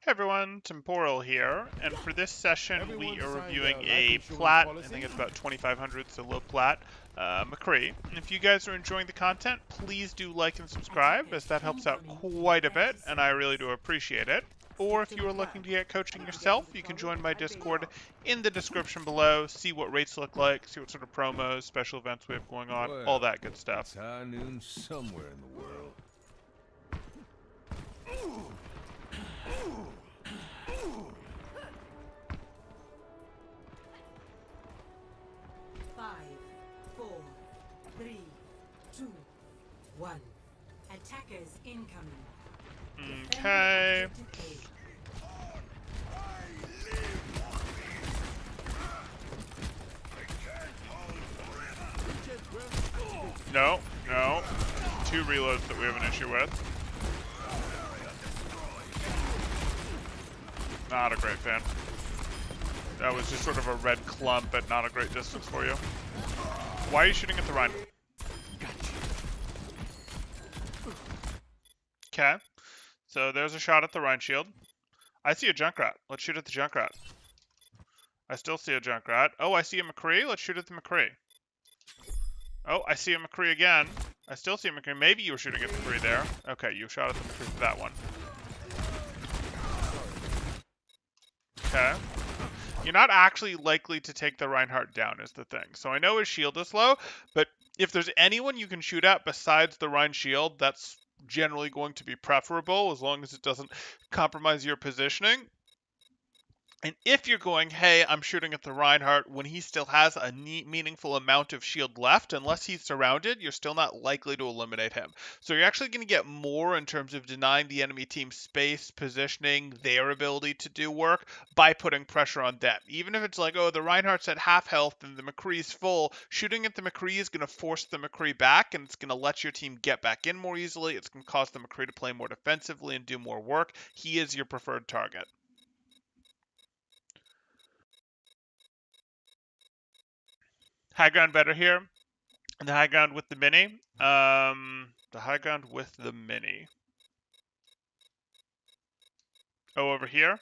Hey everyone, Temporal here, and for this session we are reviewing a Plat. I think it's about 2500, so low Plat, McCree. And if you guys are enjoying the content, please do like and subscribe, as that helps out quite a bit, and I really do appreciate it. Or if you are looking to get coaching yourself, you can join my Discord in the description below, see what rates look like, see what sort of promos, special events we have going on, all that good stuff. It's high noon somewhere in the world. 5, 4, 3, 2, 1. Attackers incoming. Okay. No. 2 reloads that we have an issue with. Not a great fan. That was just sort of a red clump at not a great distance for you. Why are you shooting at the Rhine? Okay. So there's a shot at the Rhine shield. I see a Junkrat. Let's shoot at the Junkrat. I still see a Junkrat. Oh, I see a McCree. Let's shoot at the McCree. Oh, I see a McCree again. I still see a McCree. Maybe you were shooting at the McCree there. Okay, you shot at the McCree for that one. Okay. You're not actually likely to take the Reinhardt down is the thing. So I know his shield is low, but if there's anyone you can shoot at besides the Rhine shield, that's generally going to be preferable as long as it doesn't compromise your positioning. And if you're going, hey, I'm shooting at the Reinhardt when he still has a meaningful amount of shield left, unless he's surrounded, you're still not likely to eliminate him. So you're actually going to get more in terms of denying the enemy team space, positioning, their ability to do work by putting pressure on them. Even if it's like, oh, the Reinhardt's at half health and the McCree's full, shooting at the McCree is going to force the McCree back, and it's going to let your team get back in more easily. It's going to cause the McCree to play more defensively and do more work. He is your preferred target. High ground better here. The high ground with the mini. The high ground with the mini. Oh, over here.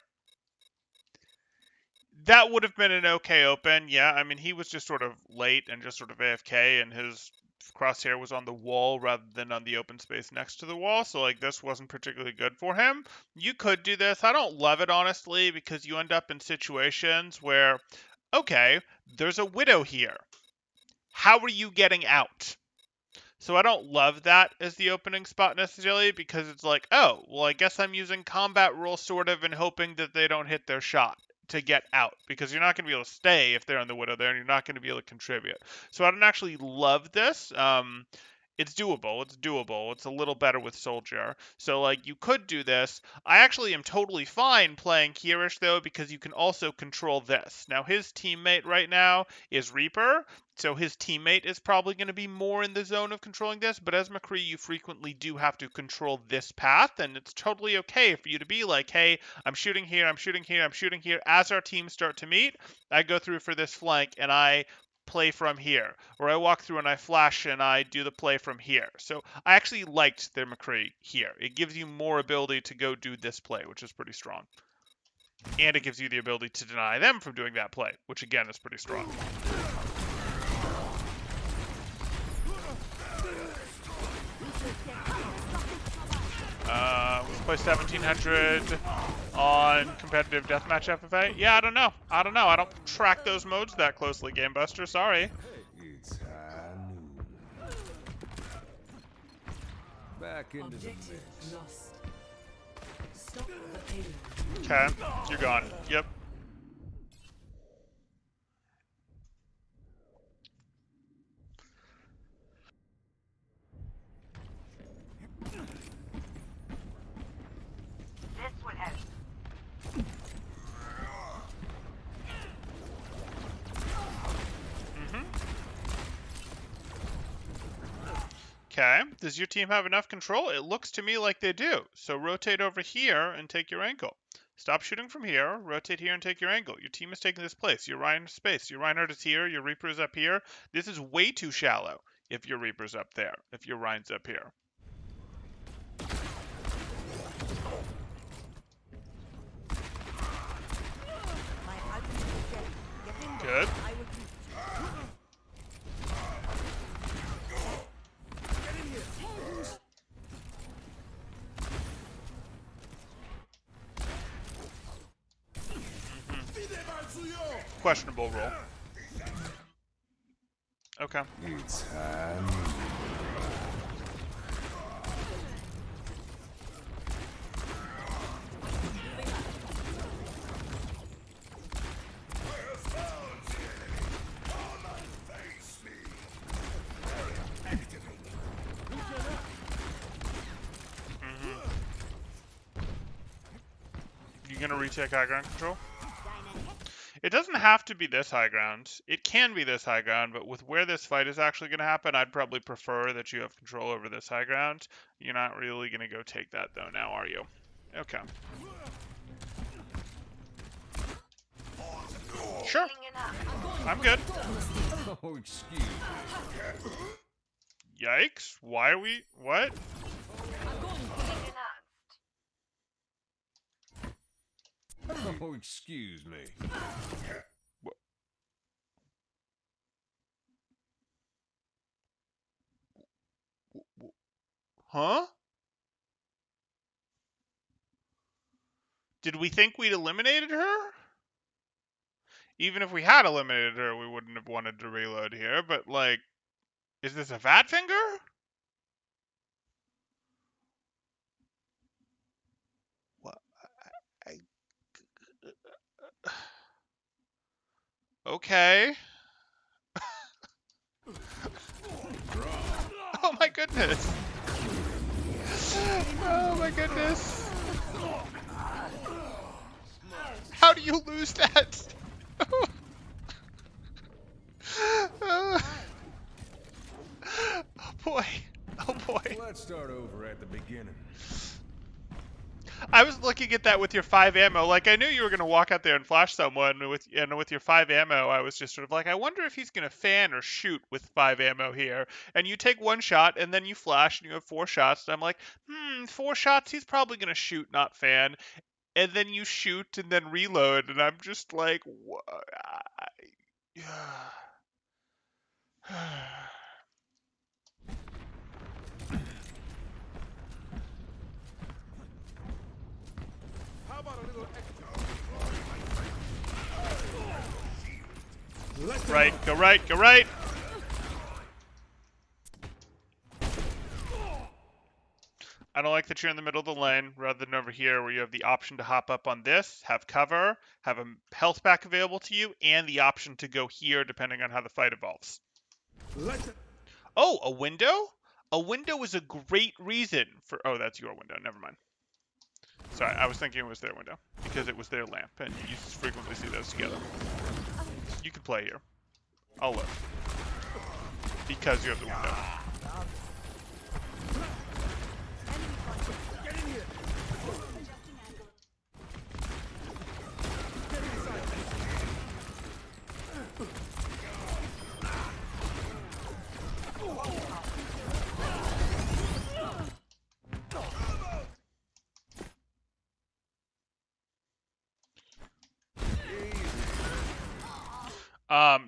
That would have been an okay open. Yeah, I mean, he was just sort of late and just sort of AFK, and his crosshair was on the wall rather than on the open space next to the wall. So, like, this wasn't particularly good for him. You could do this. I don't love it, honestly, because you end up in situations where, okay, there's a Widow here. How are you getting out? So I don't love that as the opening spot necessarily, because it's like, oh, well, I guess I'm using combat rules sort of and hoping that they don't hit their shot to get out, because you're not going to be able to stay if they're on the Widow there, and you're not going to be able to contribute. So I don't actually love this. It's doable. It's a little better with Soldier. So, like, you could do this. I actually am totally fine playing Kierish, though, because you can also control this. Now, his teammate right now is Reaper, so his teammate is probably going to be more in the zone of controlling this, but as McCree, you frequently do have to control this path, and it's totally okay for you to be like, hey, I'm shooting here, I'm shooting here, I'm shooting here. As our teams start to meet, I go through for this flank, and I play from here, or I walk through and I flash and I do the play from here. So I actually liked their McCree here. It gives you more ability to go do this play, which is pretty strong. And it gives you the ability to deny them from doing that play, which again is pretty strong. Let's play 1700 on competitive deathmatch FFA. Yeah, I don't know. I don't track those modes that closely, Gamebuster. Sorry. It's high noon. Back into the Objective mix. lost. Stop the pain. Okay, you're gone. Yep. This would help. Okay, does your team have enough control? It looks to me like they do. So rotate over here and take your angle. Stop shooting from here, rotate here and take your angle. Your team is taking this place. Your Reinhardt space. Your Reinhardt is here, your Reaper is up here. This is way too shallow if your Reaper's up there, if your Rein's up here. questionable rule. Okay. It's high noon. You gonna retake high ground control? It doesn't have to be this high ground. It can be this high ground, but with where this fight is actually going to happen, I'd probably prefer that you have control over this high ground. You're not really going to go take that, though, now, are you? Okay. Sure. I'm good. Oh, excuse me. Yikes. Why are we... What? Oh, excuse me. Huh? Did we think we'd eliminated her? Even if we had eliminated her, we wouldn't have wanted to reload here, but, like, is this a fat finger? What? Okay. Oh my goodness. Oh my goodness. How do you lose that? Oh boy. Oh boy. Let's start over at the beginning. I was looking at that with your 5 ammo. Like, I knew you were going to walk out there and flash someone. With your 5 ammo, I was just sort of like, I wonder if he's going to fan or shoot with 5 ammo here. And you take 1 shot, and then you flash, and you have 4 shots. And I'm like, 4 shots? He's probably going to shoot, not fan. And then you shoot, and then reload. And I'm just like, what? Right, go right, go right. I don't like that you're in the middle of the lane rather than over here where you have the option to hop up on this, have cover, have a health pack available to you, and the option to go here depending on how the fight evolves. Oh, a window? A window is a great reason for... Oh, that's your window. Never mind. Sorry, I was thinking it was their window because it was their lamp, and you frequently see those together. You can play here. I'll live. Because you have the window.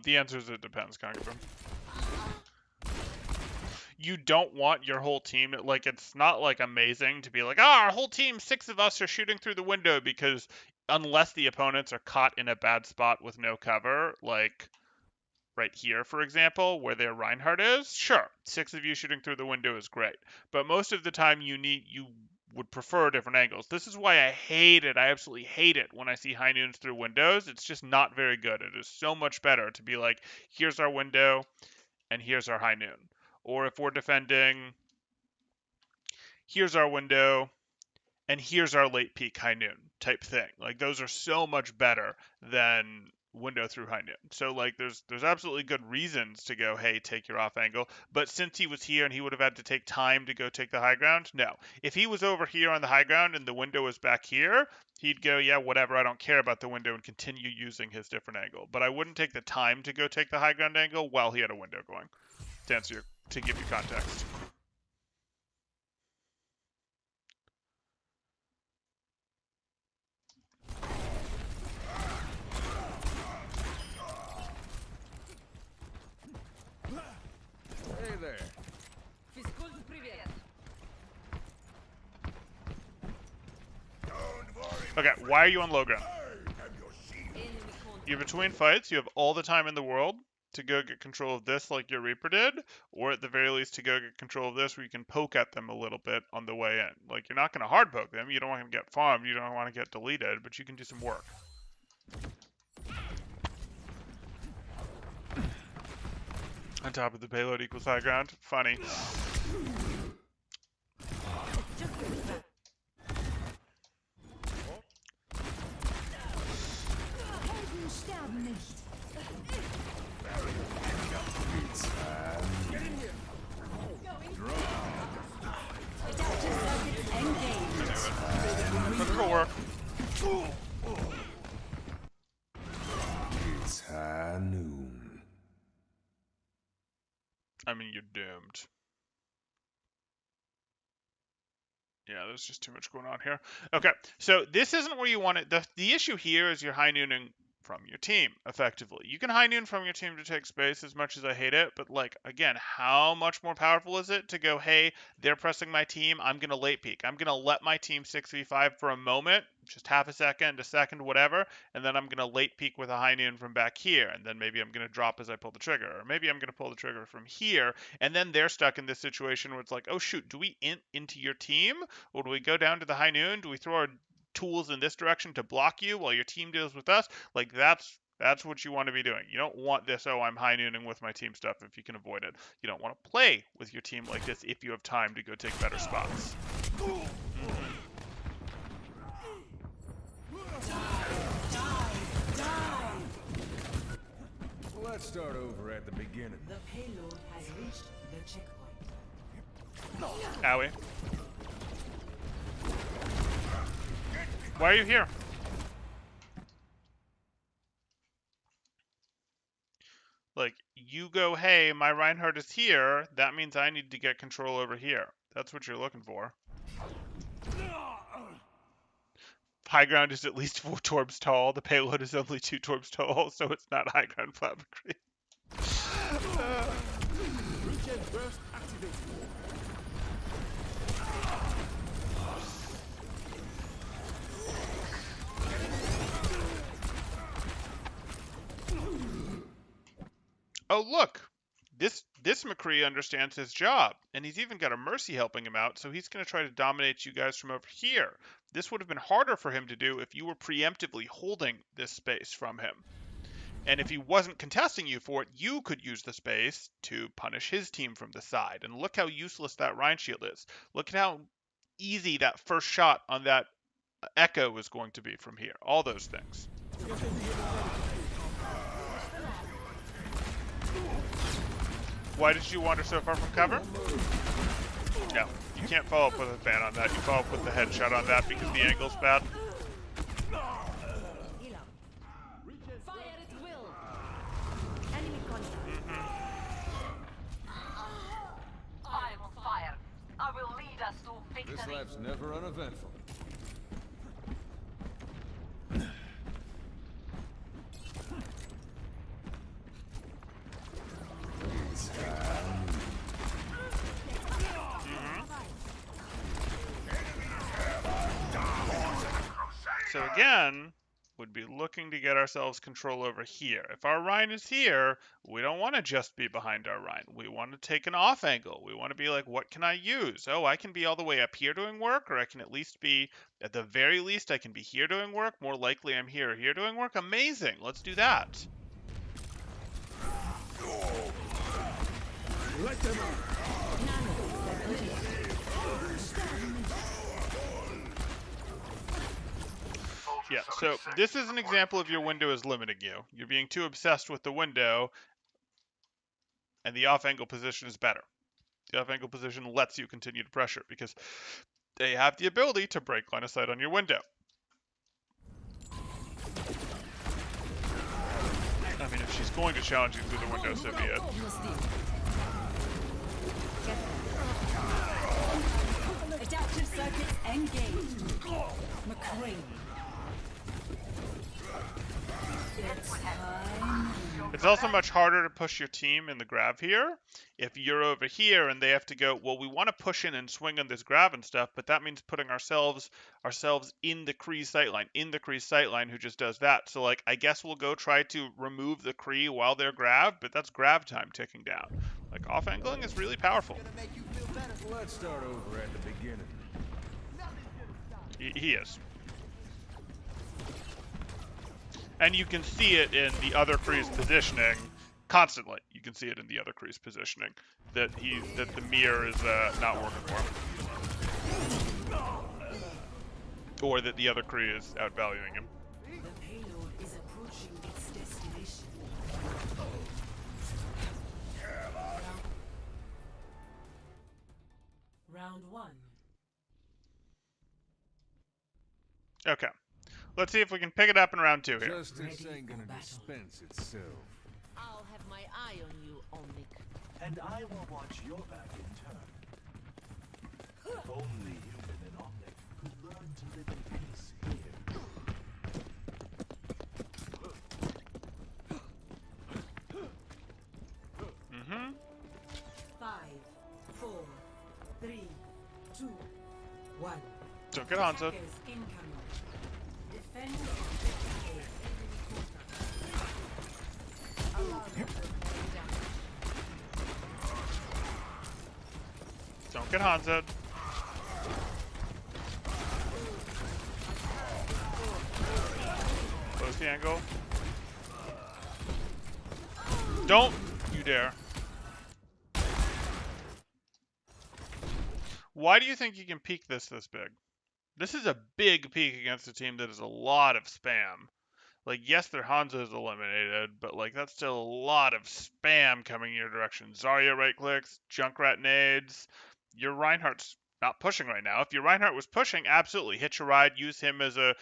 The answer is it depends, Concubine. You don't want your whole team, like, it's not, like, amazing to be like, our whole team, 6 of us are shooting through the window, because unless the opponents are caught in a bad spot with no cover, like, right here, for example, where their Reinhardt is, sure, 6 of you shooting through the window is great. But most of the time, you would prefer different angles. This is why I hate it. I absolutely hate it when I see high noons through windows. It's just not very good. It is so much better to be like, here's our window, and here's our high noon. Or if we're defending, here's our window, and here's our late peak high noon type thing. Like, those are so much better than window through high noon. So, like, there's absolutely good reasons to go, hey, take your off angle. But since he was here and he would have had to take time to go take the high ground, no. If he was over here on the high ground and the window was back here, he'd go, yeah, whatever, I don't care about the window, and continue using his different angle. But I wouldn't take the time to go take the high ground angle while he had a window going, to give you context. Hey there. Okay, why are you on low ground? You're between fights. You have all the time in the world to go get control of this like your Reaper did, or at the very least to go get control of this where you can poke at them a little bit on the way in. Like, you're not going to hard poke them. You don't want to get farmed. You don't want to get deleted, but you can do some work. On top of the payload equals high ground. Funny. Wonderful work. It's high noon. I mean, you're doomed. Yeah, there's just too much going on here. Okay, so this isn't where you want it. The issue here is you're high nooning from your team, effectively. You can high noon from your team to take space as much as I hate it, but like, again, how much more powerful is it to go, hey, they're pressing my team, I'm going to late peek. I'm going to let my team 6v5 for a moment, just half a second, whatever, and then I'm going to late peek with a high noon from back here, and then maybe I'm going to drop as I pull the trigger, or maybe I'm going to pull the trigger from here, and then they're stuck in this situation where it's like, oh shoot, do we into your team, or do we go down to the high noon? Do we throw our tools in this direction to block you while your team deals with us? Like, that's what you want to be doing. You don't want this, oh, I'm high nooning with my team stuff if you can avoid it. You don't want to play with your team like this if you have time to go take better spots. Let's start over at the beginning. The payload has reached the checkpoint. Owie. Why are you here? Like, you go, hey, my Reinhardt is here, that means I need to get control over here. That's what you're looking for. High ground is at least 4 torbs tall. The payload is only 2 torbs tall, so it's not high ground Plat McCree. Oh, look! This McCree understands his job, and he's even got a Mercy helping him out, so he's going to try to dominate you guys from over here. This would have been harder for him to do if you were preemptively holding this space from him. And if he wasn't contesting you for it, you could use the space to punish his team from the side. And look how useless that Rein shield is. Look at how easy that first shot on that Echo is going to be from here. All those things. Why did you wander so far from cover? No, you can't follow up with a fan on that. You follow up with the headshot on that because the angle's bad. Fire at will. Enemy contact. I am on fire. I will lead us to victory. This lap's never uneventful. So again, would be looking to get ourselves control over here. If our Rein is here, we don't want to just be behind our Rein. We want to take an off angle. We want to be like, what can I use? Oh, I can be all the way up here doing work, or I can at least be, at the very least, I can be here doing work. More likely I'm here or here doing work. Amazing. Let's do that. Let them out. Yeah, so this is an example of your window is limiting you. You're being too obsessed with the window, and the off-angle position is better. The off-angle position lets you continue to pressure because they have the ability to break line of sight on your window. I mean, if she's going to challenge you through the window, so be it. Adaptive circuits engaged. McCree. It's time. It's also much harder to push your team in the grav here if you're over here and they have to go, well, we want to push in and swing on this grav and stuff, but that means putting ourselves in the Kree sightline, who just does that. So, like, I guess we'll go try to remove the Kree while they're grav, but that's grav time ticking down. Like, off-angling is really powerful. Let's start over at the beginning. He is. And you can see it in the other Kree's positioning constantly. You can see it in the other Kree's positioning that the mirror is not working for him, or that the other Kree is outvaluing him. The payload is approaching its destination. Round 1. Okay, let's see if we can pick it up in round 2 here. Justice ain't gonna dispense itself. I'll have my eye on you, Omnic. And I will watch your back in turn. If only human and Omnic could learn to live in peace here. Mm-hmm. 5, 4, 3, 2, 1. Don't get Hanzo. Attackers incoming. Defend objective A. Don't get Hanzo. Close the angle. Don't you dare. Why do you think you can peek this big? This is a big peek against a team that is a lot of spam. Like, yes, their Hanzo is eliminated, but, like, that's still a lot of spam coming in your direction. Zarya right clicks, Junkrat nades. Your Reinhardt's not pushing right now. If your Reinhardt was pushing, absolutely hitch a ride, use him as a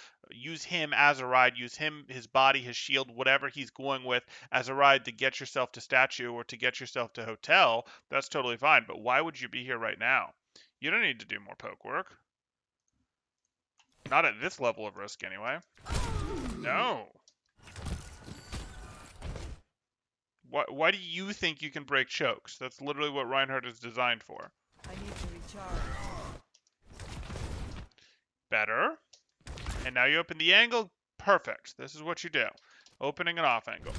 ride, use his body, his shield, whatever he's going with as a ride to get yourself to statue or to get yourself to hotel. That's totally fine. But why would you be here right now? You don't need to do more poke work. Not at this level of risk, anyway. No. Why do you think you can break chokes? That's literally what Reinhardt is designed for. I need to recharge. Better. And now you open the angle. Perfect. This is what you do. Opening and off angle.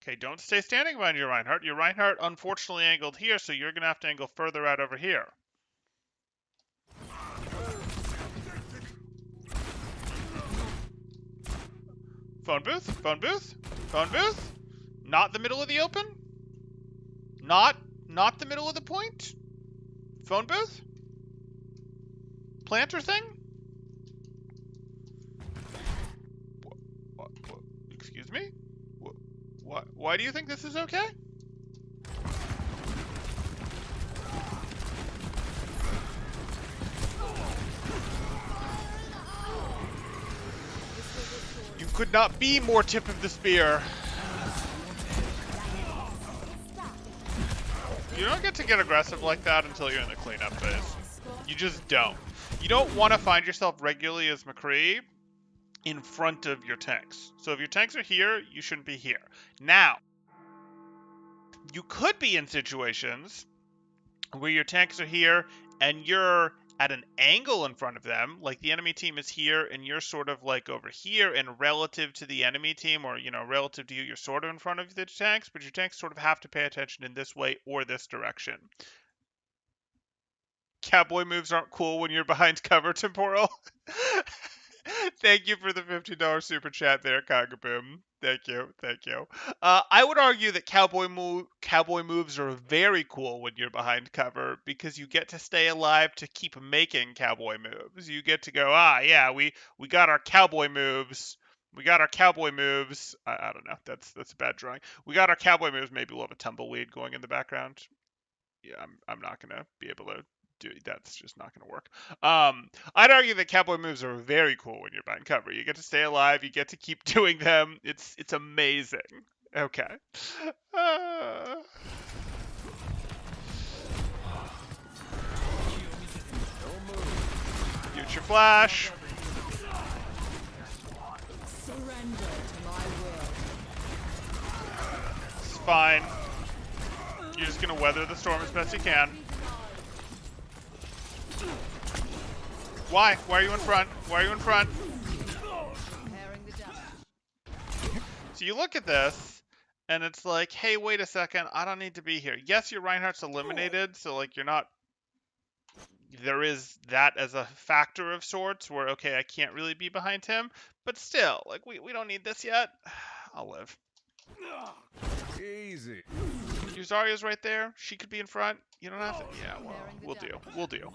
Okay, don't stay standing behind your Reinhardt. Your Reinhardt unfortunately angled here, so you're going to have to angle further out over here. Phone booth? Phone booth? Phone booth? Not the middle of the open? Not the middle of the point? Phone booth? Planter thing? What, excuse me? Why do you think this is okay? You could not be more tip of the spear. You don't get to get aggressive like that until you're in the cleanup phase. You just don't. You don't want to find yourself regularly as McCree in front of your tanks. So if your tanks are here, you shouldn't be here. Now, you could be in situations where your tanks are here and you're at an angle in front of them, like the enemy team is here and you're sort of like over here, and relative to the enemy team, or, you know, relative to you, you're sort of in front of the tanks, but your tanks sort of have to pay attention in this way or this direction. Cowboy moves aren't cool when you're behind cover, Temporal. Thank you for the $50 super chat there, Kagaboom. Thank you. I would argue that cowboy moves are very cool when you're behind cover, because you get to stay alive to keep making cowboy moves. You get to go, yeah, we got our cowboy moves. I don't know. That's a bad drawing. We got our cowboy moves. Maybe we'll have a tumbleweed going in the background. Yeah, I'm not gonna be able to. That's just not going to work. I'd argue that cowboy moves are very cool when you're behind cover. You get to stay alive. You get to keep doing them. It's amazing. Okay. Future flash. Surrender to fine. You're just gonna weather the storm as best you can. Why? Why are you in front? Why are you in front? Repairing the damage. So you look at this, and it's like, hey, wait a second, I don't need to be here. Yes, your Reinhardt's eliminated, so like you're not. There is that as a factor of sorts where, okay, I can't really be behind him, but still, like we don't need this yet. I'll live. Easy. Zarya's right there. She could be in front. You don't have to. Yeah, well, we'll deal. We'll deal.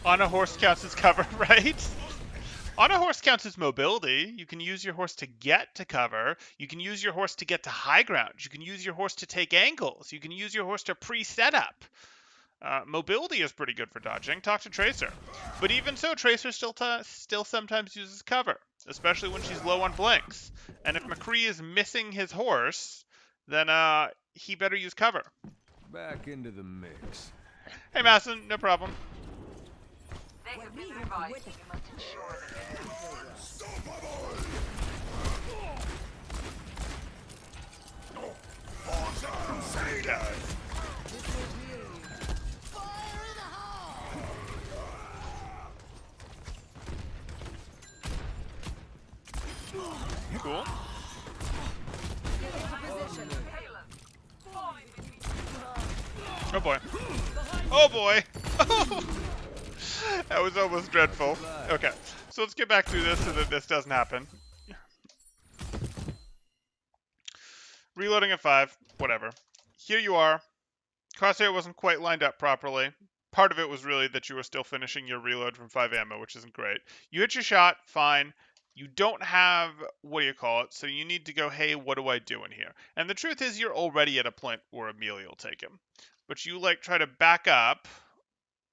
On a horse counts as cover, right? On a horse counts as mobility. You can use your horse to get to cover. You can use your horse to get to high ground. You can use your horse to take angles. You can use your horse to pre-set up. Mobility is pretty good for dodging. Talk to Tracer. But even so, Tracer still sometimes uses cover, especially when she's low on blinks. And if McCree is missing his horse, then he better use cover. Back into the mix. Hey, Masson, no problem. They have been revived. We must ensure that Cool. Oh boy. Oh boy. That was almost dreadful. Okay, so let's get back through this so that this doesn't happen. Reloading at 5, whatever. Here you are. Crosshair wasn't quite lined up properly. Part of it was really that you were still finishing your reload from 5 ammo, which isn't great. You hit your shot, fine. You don't have, what do you call it, so you need to go, hey, what do I do in here? And the truth is you're already at a point where Amelia will take him. But you, like, try to back up,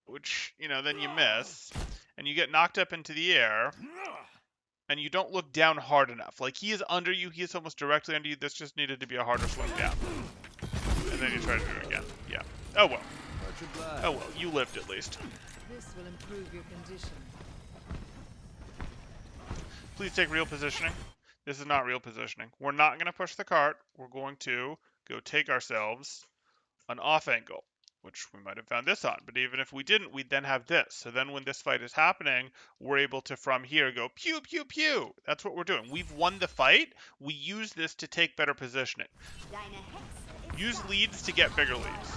which, you know, then you miss, and you get knocked up into the air, and you don't look down hard enough. Like, he is under you, he is almost directly under you, this just needed to be a harder swing down. And then you try to do it again. Yeah. Oh well. Oh well, you lived at least. This will improve your condition. Please take real positioning. This is not real positioning. We're not going to push the cart. We're going to go take ourselves an off angle, which we might have found this on. But even if we didn't, we'd then have this. So then when this fight is happening, we're able to, from here, go pew, pew, pew. That's what we're doing. We've won the fight. We use this to take better positioning. Use leads to get bigger leads.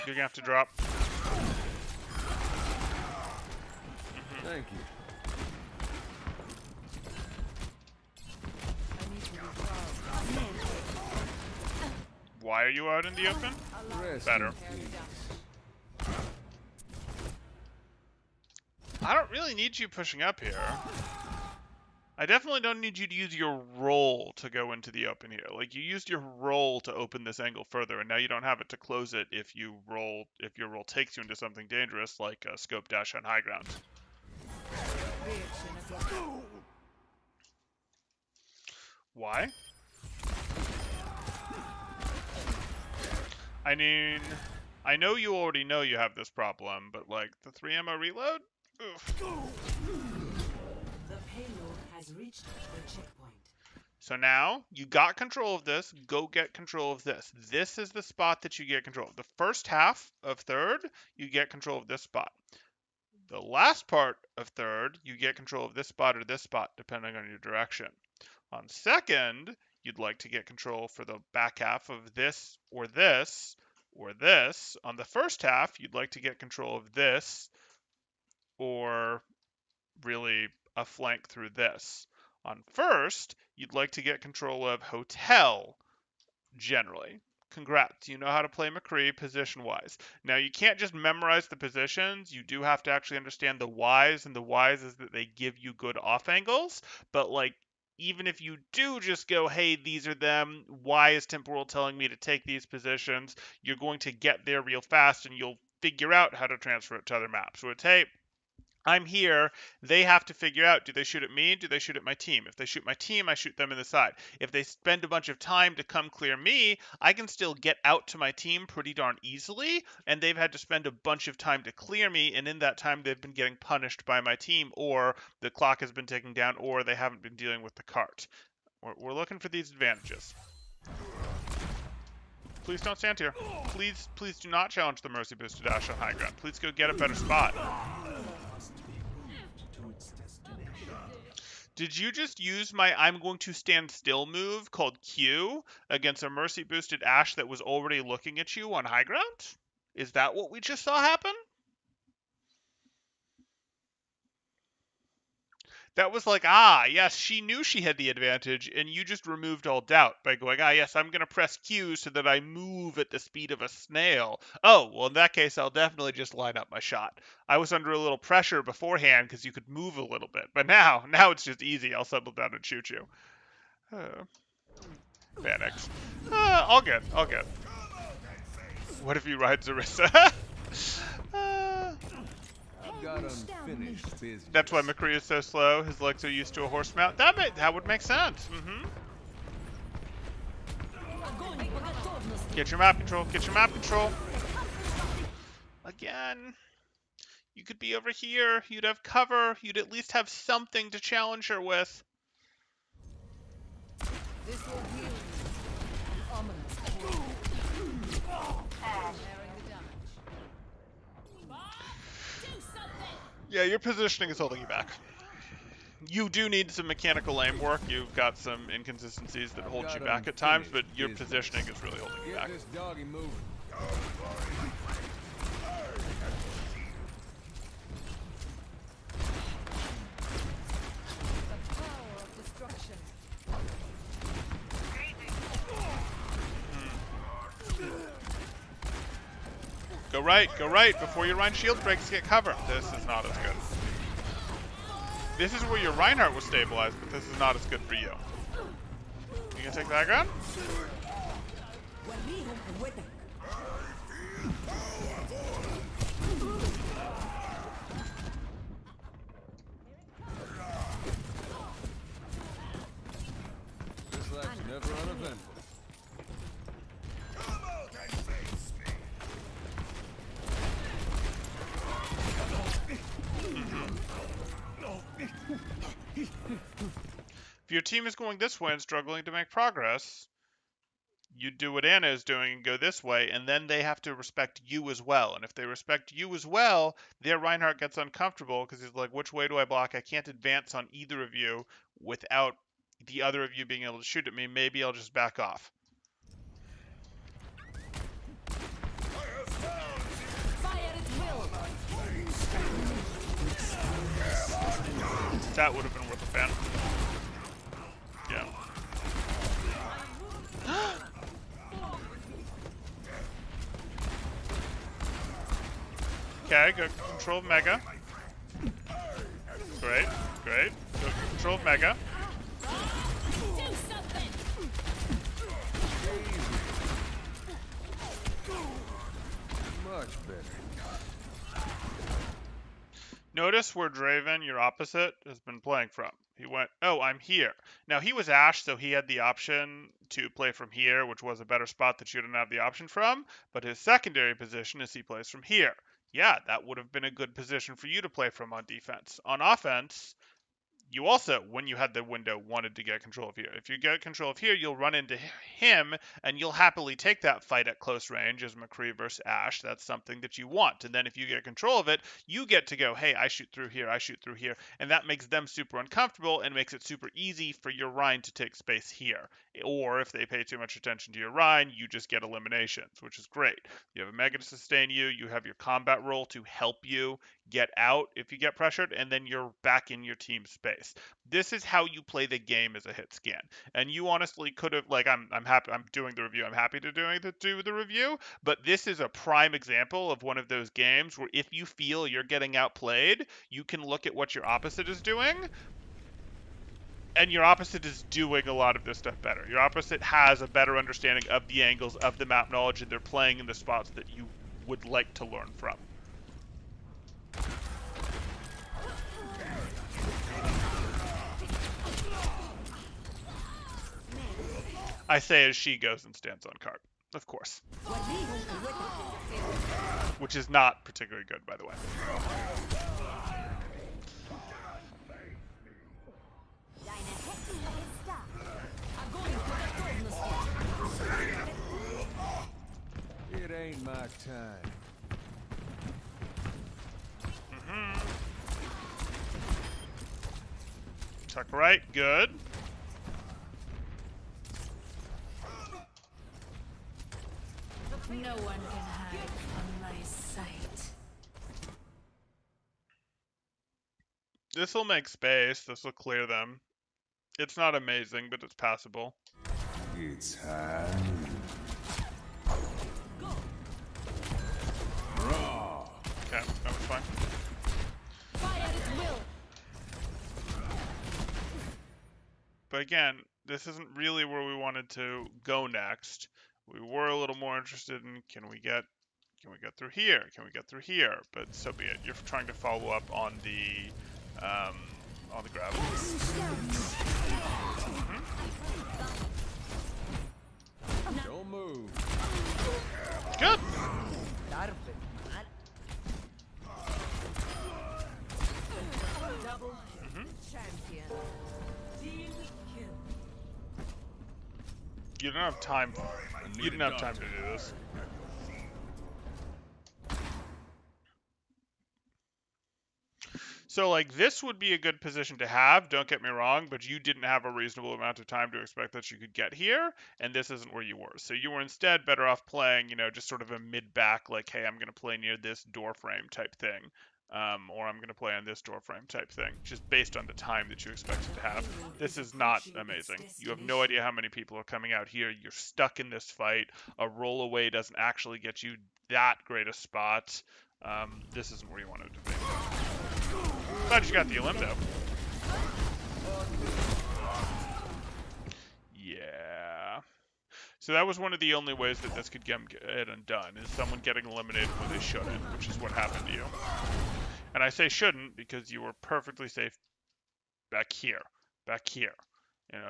You're gonna have to drop. Thank you. I need to recharge. Why are you out in the open? Rest Better. in peace. I don't really need you pushing up here. I definitely don't need you to use your roll to go into the open here. Like, you used your roll to open this angle further, and now you don't have it to close it if your roll takes you into something dangerous, like a scope dash on high ground. Why? I mean, I know you already know you have this problem, but like, the 3 ammo reload? Oof. The payload has reached the checkpoint. So now, you got control of this, go get control of this. This is the spot that you get control of. The first half of third, you get control of this spot. The last part of third, you get control of this spot or this spot, depending on your direction. On second, you'd like to get control for the back half of this or this or this. On the first half, you'd like to get control of this or really a flank through this. On first, you'd like to get control of hotel, generally. Congrats, you know how to play McCree position-wise. Now, you can't just memorize the positions. You do have to actually understand the whys, and the whys is that they give you good off angles. But, like, even if you do just go, hey, these are them, why is temporal telling me to take these positions, you're going to get there real fast, and you'll figure out how to transfer it to other maps. So it's, hey, I'm here. They have to figure out, do they shoot at me? Do they shoot at my team? If they shoot my team, I shoot them in the side. If they spend a bunch of time to come clear me, I can still get out to my team pretty darn easily, and they've had to spend a bunch of time to clear me, and in that time they've been getting punished by my team, or the clock has been ticking down, or they haven't been dealing with the cart. We're looking for these advantages. Please don't stand here. Please do not challenge the Mercy Boosted Ash on high ground. Please go get a better spot. Did you just use my I'm going to stand still move called Q against a Mercy Boosted Ash that was already looking at you on high ground? Is that what we just saw happen? That was like, yes, she knew she had the advantage, and you just removed all doubt by going, yes, I'm going to press Q so that I move at the speed of a snail. Oh, well, in that case, I'll definitely just line up my shot. I was under a little pressure beforehand because you could move a little bit, but now it's just easy. I'll settle down and shoot you. Panics. All good. What if you ride Zarissa? Got unfinished business. That's why McCree is so slow. His legs are used to a horse mount. That would make sense. Get your map control. Get your map control. Again. You could be over here. You'd have cover. You'd at least have something to challenge her with. This will heal you. Ominous. Repairing the damage. Yeah, your positioning is holding you back. You do need some mechanical aim work. You've got some inconsistencies that hold you back at times, but your positioning is really holding you back. Get this doggy moving. The power of destruction. Go right, before your Rhine shield breaks, get cover. This is not as good. This is where your Reinhardt was stabilized, but this is not as good for you. You gonna take that gun? This life's never uneventful. If your team is going this way and struggling to make progress, you do what Anna is doing and go this way, and then they have to respect you as well. And if they respect you as well, their Reinhardt gets uncomfortable because he's like, which way do I block? I can't advance on either of you without the other of you being able to shoot at me. Maybe I'll just back off. That would have been worth a fan. Yeah. Okay, go control Mega. Great. Go control Mega. Much better. Notice where Draven, your opposite, has been playing from. He went, I'm here. Now, he was Ashe, so he had the option to play from here, which was a better spot that you didn't have the option from, but his secondary position is he plays from here. Yeah, that would have been a good position for you to play from on defense. On offense, you also, when you had the window, wanted to get control of here. If you get control of here, you'll run into him, and you'll happily take that fight at close range as McCree versus Ashe. That's something that you want. And then if you get control of it, you get to go, hey, I shoot through here, and that makes them super uncomfortable and makes it super easy for your Rhine to take space here. Or if they pay too much attention to your Rhine, you just get eliminations, which is great. You have a Mega to sustain you, you have your combat role to help you get out if you get pressured, and then you're back in your team space. This is how you play the game as a hit scan. And you honestly could have, like, I'm happy, I'm doing the review, I'm happy to do the review, but this is a prime example of one of those games where if you feel you're getting outplayed, you can look at what your opposite is doing, and your opposite is doing a lot of this stuff better. Your opposite has a better understanding of the angles, of the map knowledge, and they're playing in the spots that you would like to learn from. I say as she goes and stands on cart, of course. Which is not particularly good, by the way. It ain't my time. Tuck right, good. No one can hide from my sight. This will make space. This will clear them. It's not amazing, but it's passable. It's time. Raw. Okay, that was fine. Fire at will. But again, this isn't really where we wanted to go next. We were a little more interested in can we get through here? Can we get through here? But so be it. You're trying to follow up on the gravity. Don't move. Good. Double champion. Team kill. You don't have time. You didn't have time to do this. So, like, this would be a good position to have, don't get me wrong, but you didn't have a reasonable amount of time to expect that you could get here, and this isn't where you were. So you were instead better off playing, just sort of a mid-back, like, hey, I'm going to play near this door frame type thing, or I'm going to play on this door frame type thing, just based on the time that you expected to have. This is not amazing. You have no idea how many people are coming out here. You're stuck in this fight. A roll away doesn't actually get you that great a spot. This isn't where you wanted to be. Glad you got the elim though. Yeah. So that was one of the only ways that this could get undone, is someone getting eliminated when they shouldn't, which is what happened to you. And I say shouldn't because you were perfectly safe back here. Back here.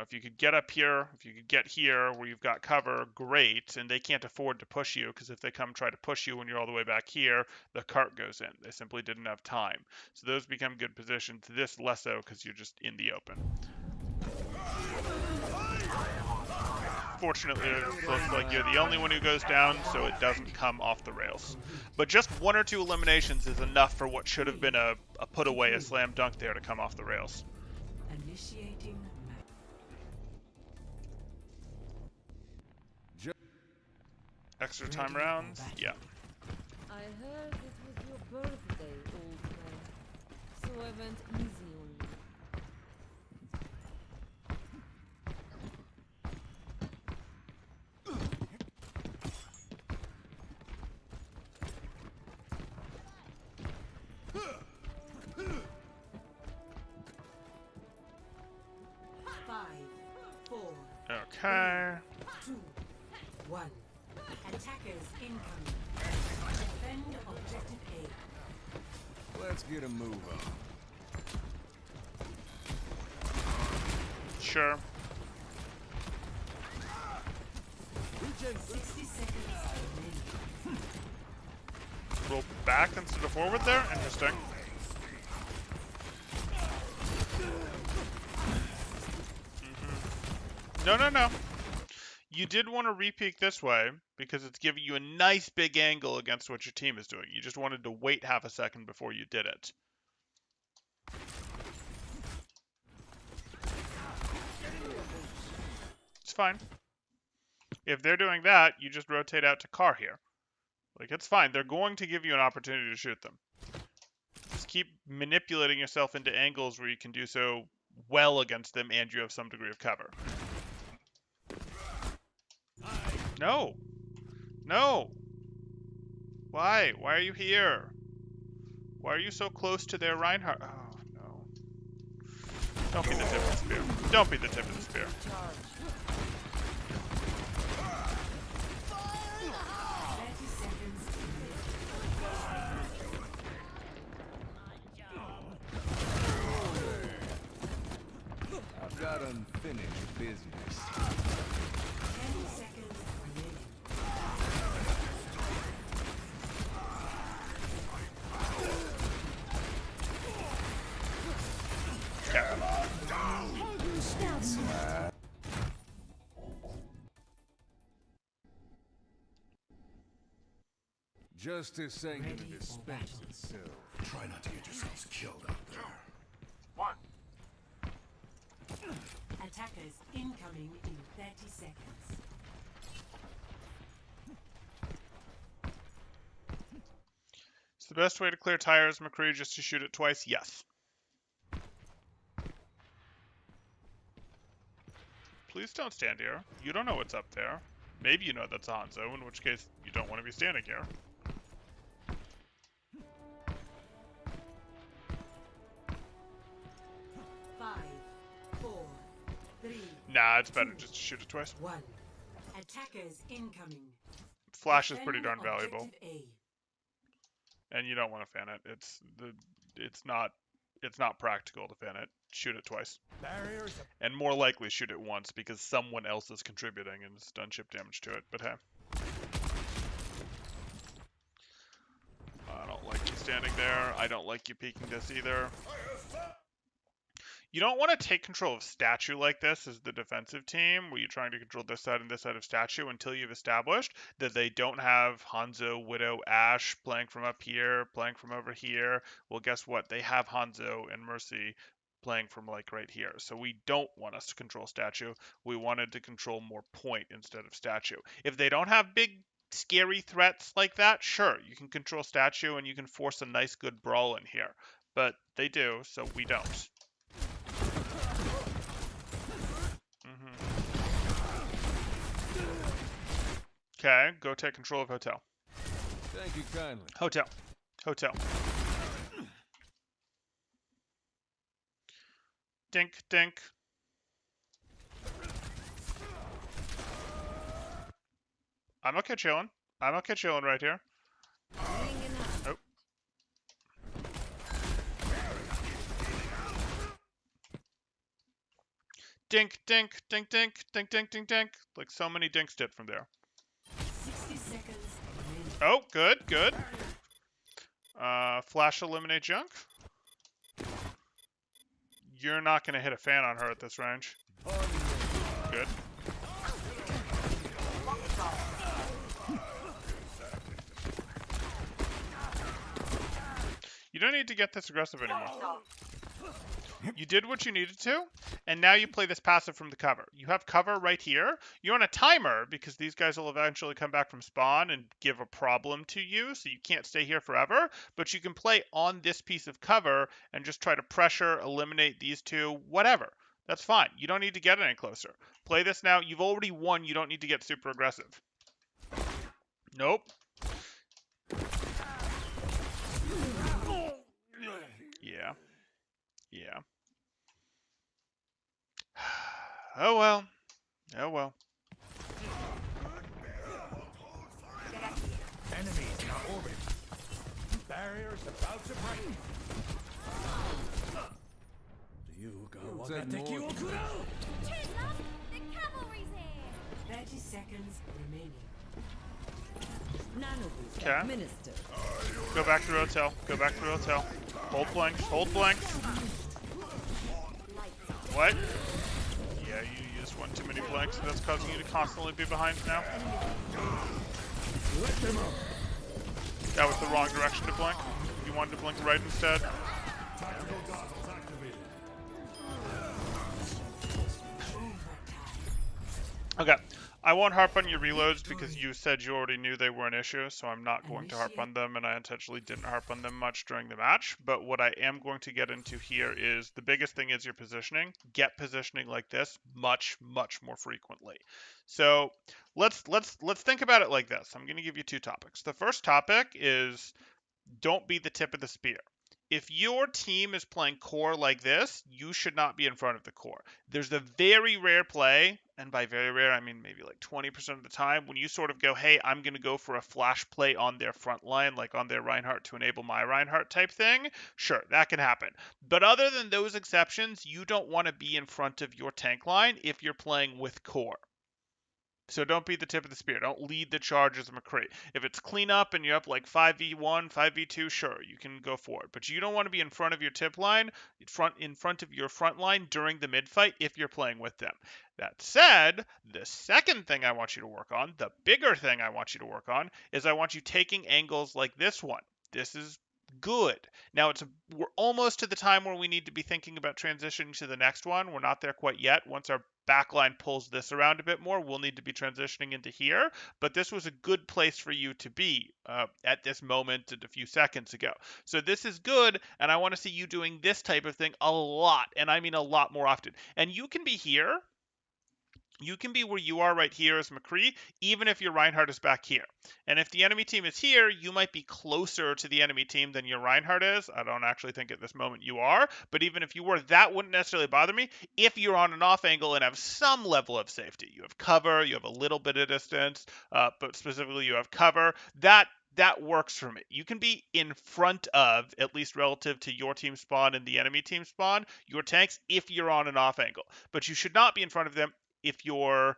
If you could get up here, if you could get here where you've got cover, great, and they can't afford to push you, because if they come try to push you when you're all the way back here, the cart goes in. They simply didn't have time. So those become good positions. This less so, because you're just in the open. Fortunately, it looks like you're the only one who goes down, so it doesn't come off the rails. But just 1 or 2 eliminations is enough for what should have been a put away, a slam dunk there to come off the rails. Initiating. Extra time rounds? Yeah. I heard it was your birthday, old man. So I went easy on you. Okay. 2, 1. Attackers incoming. Defend objective A. Let's get a move on. Sure. 60 seconds remaining. Roll back instead of forward there? Interesting. No. You did want to re-peek this way because it's giving you a nice big angle against what your team is doing. You just wanted to wait half a second before you did it. It's fine. If they're doing that, you just rotate out to car here. Like, it's fine. They're going to give you an opportunity to shoot them. Just keep manipulating yourself into angles where you can do so well against them and you have some degree of cover. No. No. Why? Why are you here? Why are you so close to their Reinhardt? Oh, no. Don't be the tip of the spear. Don't be the tip of the spear. I've got unfinished business. Justice ain't gonna Ready for dispense battle. itself. Try not to get yourselves killed out there. Attackers incoming in 30 seconds. Is the best way to clear tires, McCree, just to shoot it twice? Yes. Please don't stand here. You don't know what's up there. Maybe you know that's Hanzo, in which case you don't want to be standing here. Five, four, three, Nah, it's better just to shoot it twice. 1. Attackers incoming. Flash is pretty Defend darn valuable, objective A. and you don't want to fan it. It's not practical to fan it. Shoot it twice, Barriers. and more likely shoot it once because someone else is contributing and has done chip damage to it. But hey, I don't like you standing there. I don't like you peeking this either. You don't want to take control of statue like this as the defensive team, where you're trying to control this side and this side of statue until you've established that they don't have Hanzo, Widow, Ashe playing from up here, playing from over here. Well, guess what? They have Hanzo and Mercy playing from like right here. So we don't want us to control statue. We wanted to control more point instead of statue. If they don't have big scary threats like that, sure, you can control statue and you can force a nice good brawl in here. But they do, so we don't. Okay, go take control of hotel. Thank you kindly. Hotel. Hotel. Dink, dink. I'm okay chilling. I'm okay chilling right here. Oh. Dink, dink, dink, dink, dink, dink, dink, dink. Like so many dinks did from there. 60 seconds remaining. Oh, good, good. Flash eliminate junk. You're not going to hit a fan on her at this range. Good. You don't need to get this aggressive anymore. You did what you needed to, and now you play this passive from the cover. You have cover right here. You're on a timer because these guys will eventually come back from spawn and give a problem to you, so you can't stay here forever, but you can play on this piece of cover and just try to pressure, eliminate these two, whatever. That's fine. You don't need to get any closer. Play this now. You've already won. You don't need to get super aggressive. Nope. Yeah. Yeah. Oh well. Oh well. Enemies in our orbit. Barriers about to break. It'll take more than that. The cavalry's here! 30 seconds remaining. Nanoboost Okay. administered. Go back through hotel. Go back through hotel. Hold blanks. Hold blanks. What? Yeah, you used one too many blanks, and that's causing you to constantly be behind now. That was the wrong direction to blink. You wanted to blink right instead. Okay. I won't harp on your reloads because you said you already knew they were an issue, so I'm not going to harp on them, and I intentionally didn't harp on them much during the match. But what I am going to get into here is the biggest thing is your positioning. Get positioning like this much, much more frequently. So let's think about it like this. I'm going to give you two topics. The first topic is don't be the tip of the spear. If your team is playing core like this, you should not be in front of the core. There's a very rare play, and by very rare, I mean maybe like 20% of the time, when you sort of go, hey, I'm going to go for a flash play on their front line, like on their Reinhardt to enable my Reinhardt type thing. Sure, that can happen. But other than those exceptions, you don't want to be in front of your tank line if you're playing with core. So don't be the tip of the spear. Don't lead the charge as McCree. If it's clean up and you're up like 5v1, 5v2, sure, you can go for it. But you don't want to be in front of your tip line, in front of your front line during the mid fight if you're playing with them. That said, the second thing I want you to work on, the bigger thing I want you to work on, is I want you taking angles like this one. This is good. Now we're almost to the time where we need to be thinking about transitioning to the next one. We're not there quite yet. Once our backline pulls this around a bit more, we'll need to be transitioning into here. But this was a good place for you to be at this moment and a few seconds ago. So this is good, and I want to see you doing this type of thing a lot, and I mean a lot more often. And you can be here. You can be where you are right here as McCree, even if your Reinhardt is back here. And if the enemy team is here, you might be closer to the enemy team than your Reinhardt is. I don't actually think at this moment you are, but even if you were, that wouldn't necessarily bother me if you're on an off angle and have some level of safety. You have cover, you have a little bit of distance, but specifically you have cover. That works for me. You can be in front of, at least relative to your team spawn and the enemy team spawn, your tanks if you're on an off angle. But you should not be in front of them if you're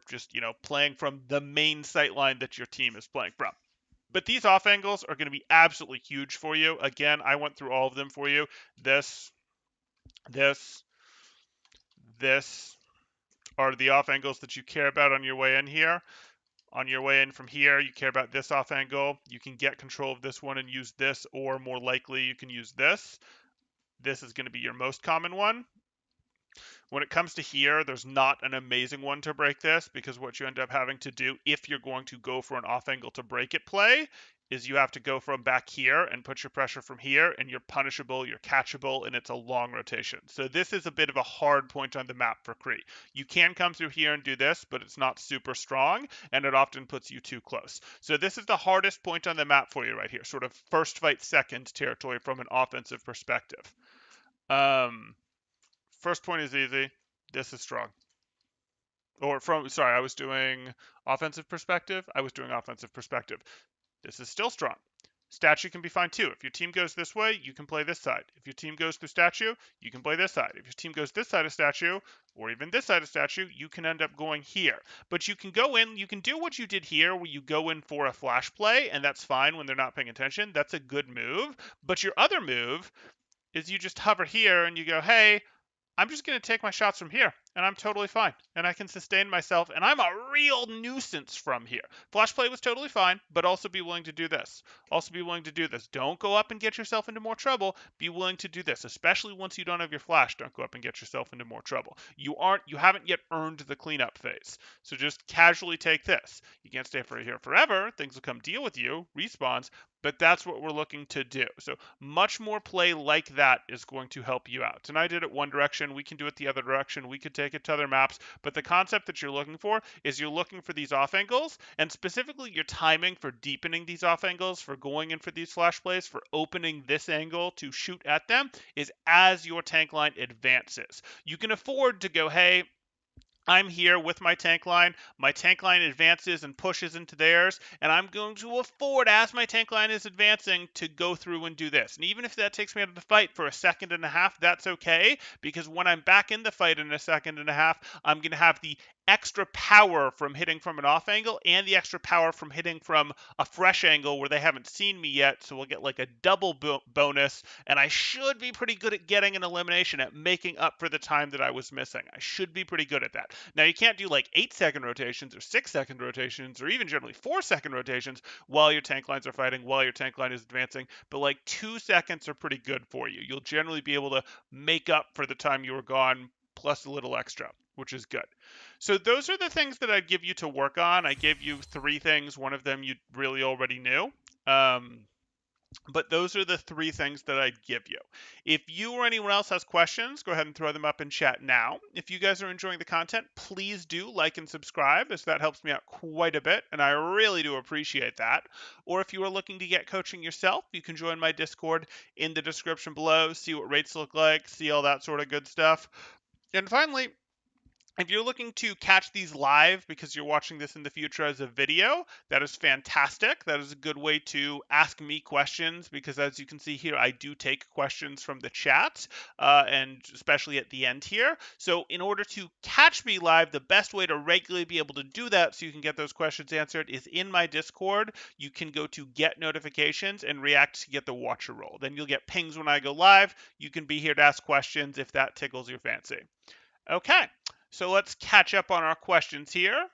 just playing from the main sight line that your team is playing from. But these off angles are going to be absolutely huge for you. Again, I went through all of them for you. This are the off angles that you care about on your way in here. On your way in from here, you care about this off angle. You can get control of this one and use this, or more likely you can use this. This is going to be your most common one. When it comes to here, there's not an amazing one to break this, because what you end up having to do if you're going to go for an off angle to break it play is you have to go from back here and put your pressure from here, and you're punishable, you're catchable, and it's a long rotation. So this is a bit of a hard point on the map for Cree. You can come through here and do this, but it's not super strong, and it often puts you too close. So this is the hardest point on the map for you right here, sort of first fight second territory from an offensive perspective. First point is easy. This is strong. I was doing offensive perspective. I was doing offensive perspective. This is still strong. Statue can be fine too. If your team goes this way, you can play this side. If your team goes through statue, you can play this side. If your team goes this side of statue, or even this side of statue, you can end up going here. But you can go in, you can do what you did here, where you go in for a flash play, and that's fine when they're not paying attention. That's a good move. But your other move is you just hover here and you go, hey, I'm just going to take my shots from here, and I'm totally fine, and I can sustain myself, and I'm a real nuisance from here. Flash play was totally fine, but also be willing to do this. Also be willing to do this. Don't go up and get yourself into more trouble. Be willing to do this, especially once you don't have your flash. Don't go up and get yourself into more trouble. You haven't yet earned the cleanup phase, so just casually take this. You can't stay here forever. Things will come deal with you, respawns, but that's what we're looking to do. So much more play like that is going to help you out. And I did it one direction. We can do it the other direction. We could take it to other maps. But the concept that you're looking for is you're looking for these off angles, and specifically your timing for deepening these off angles, for going in for these flash plays, for opening this angle to shoot at them, is as your tank line advances. You can afford to go, hey, I'm here with my tank line advances and pushes into theirs, and I'm going to afford, as my tank line is advancing, to go through and do this. And even if that takes me out of the fight for a second and a half, that's okay, because when I'm back in the fight in a second and a half, I'm going to have the extra power from hitting from an off angle and the extra power from hitting from a fresh angle where they haven't seen me yet, so we'll get like a double bonus, and I should be pretty good at getting an elimination, at making up for the time that I was missing. I should be pretty good at that. Now, you can't do like 8-second rotations or 6-second rotations or even generally 4-second rotations while your tank lines are fighting, while your tank line is advancing, but like 2 seconds are pretty good for you. You'll generally be able to make up for the time you were gone plus a little extra, which is good. So those are the things that I'd give you to work on. I gave you 3 things. One of them you really already knew. But those are the 3 things that I'd give you. If you or anyone else has questions, go ahead and throw them up in chat now. If you guys are enjoying the content, please do like and subscribe, as that helps me out quite a bit, and I really do appreciate that. Or if you are looking to get coaching yourself, you can join my Discord in the description below, see what rates look like, see all that sort of good stuff. And finally, If you're looking to catch these live because you're watching this in the future as a video, that is fantastic. That is a good way to ask me questions because, as you can see here, I do take questions from the chat, and especially at the end here. So in order to catch me live, the best way to regularly be able to do that so you can get those questions answered is in my Discord. You can go to get notifications and react to get the watcher role. Then you'll get pings when I go live. You can be here to ask questions if that tickles your fancy. Okay, so let's catch up on our questions here.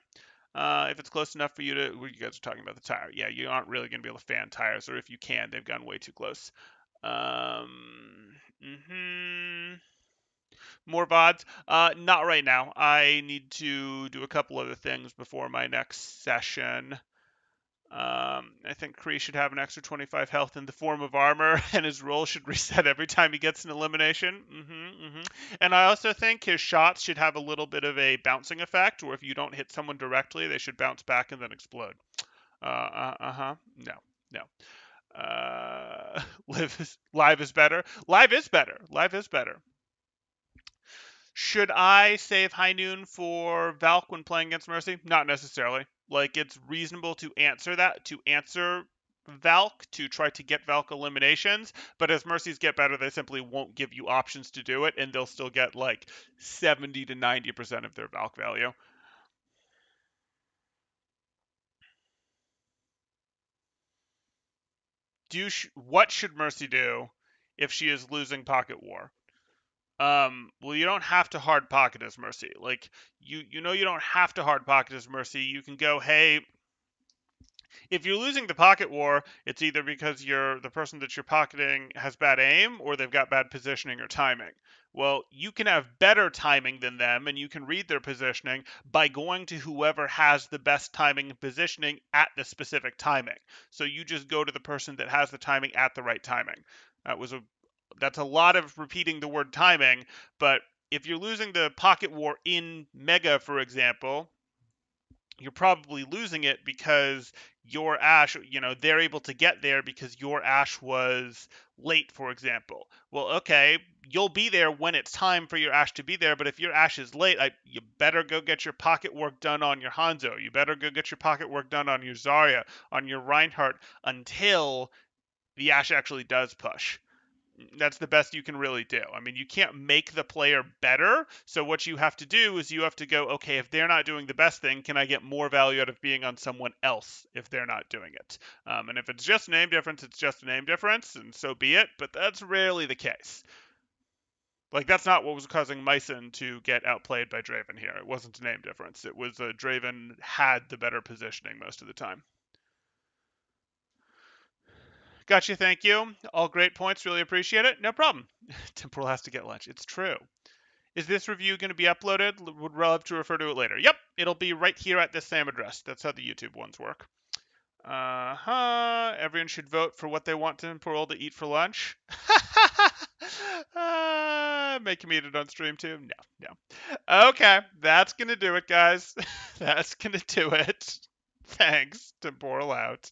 If it's close enough for you to, well, you guys are talking about the tire. Yeah, you aren't really going to be able to fan tires, or if you can, they've gone way too close. More VODs? Not right now. I need to do a couple other things before my next session. I think Kree should have an extra 25 health in the form of armor, and his roll should reset every time he gets an elimination. And I also think his shots should have a little bit of a bouncing effect, or if you don't hit someone directly, they should bounce back and then explode. No, no. Live is better. Live is better. Live is better. Should I save High Noon for Valk when playing against Mercy? Not necessarily. Like, it's reasonable to answer Valk, to try to get Valk eliminations, but as Mercies get better, they simply won't give you options to do it, and they'll still get like 70 to 90% of their Valk value. What should Mercy do if she is losing Pocket War? Well, you don't have to hard pocket as Mercy. Like, you know you don't have to hard pocket as Mercy. You can go, hey, if you're losing the pocket war, it's either because the person that you're pocketing has bad aim or they've got bad positioning or timing. Well, you can have better timing than them, and you can read their positioning by going to whoever has the best timing and positioning at the specific timing. So you just go to the person that has the timing at the right timing. That's a lot of repeating the word timing, but if you're losing the pocket war in Mega, for example, you're probably losing it because your Ash, they're able to get there because your Ash was late, for example. Well, okay, you'll be there when it's time for your Ash to be there, but if your Ash is late, you better go get your pocket work done on your Hanzo. You better go get your pocket work done on your Zarya, on your Reinhardt, until the Ash actually does push. That's the best you can really do. I mean, you can't make the player better. So what you have to do is you have to go, okay, if they're not doing the best thing, can I get more value out of being on someone else if they're not doing it? And if it's just a name difference, it's just a name difference, and so be it. But that's rarely the case. Like, that's not what was causing Myson to get outplayed by Draven here. It wasn't a name difference. It was Draven had the better positioning most of the time. Gotcha, thank you. All great points, really appreciate it. No problem. Temporal has to get lunch. It's true. Is this review going to be uploaded? Would love to refer to it later. Yep, it'll be right here at this same address. That's how the YouTube ones work. Everyone should vote for what they want Temporal to eat for lunch. Make him eat it on stream too? No. Okay, that's going to do it, guys. That's going to do it. Thanks. Temporal out.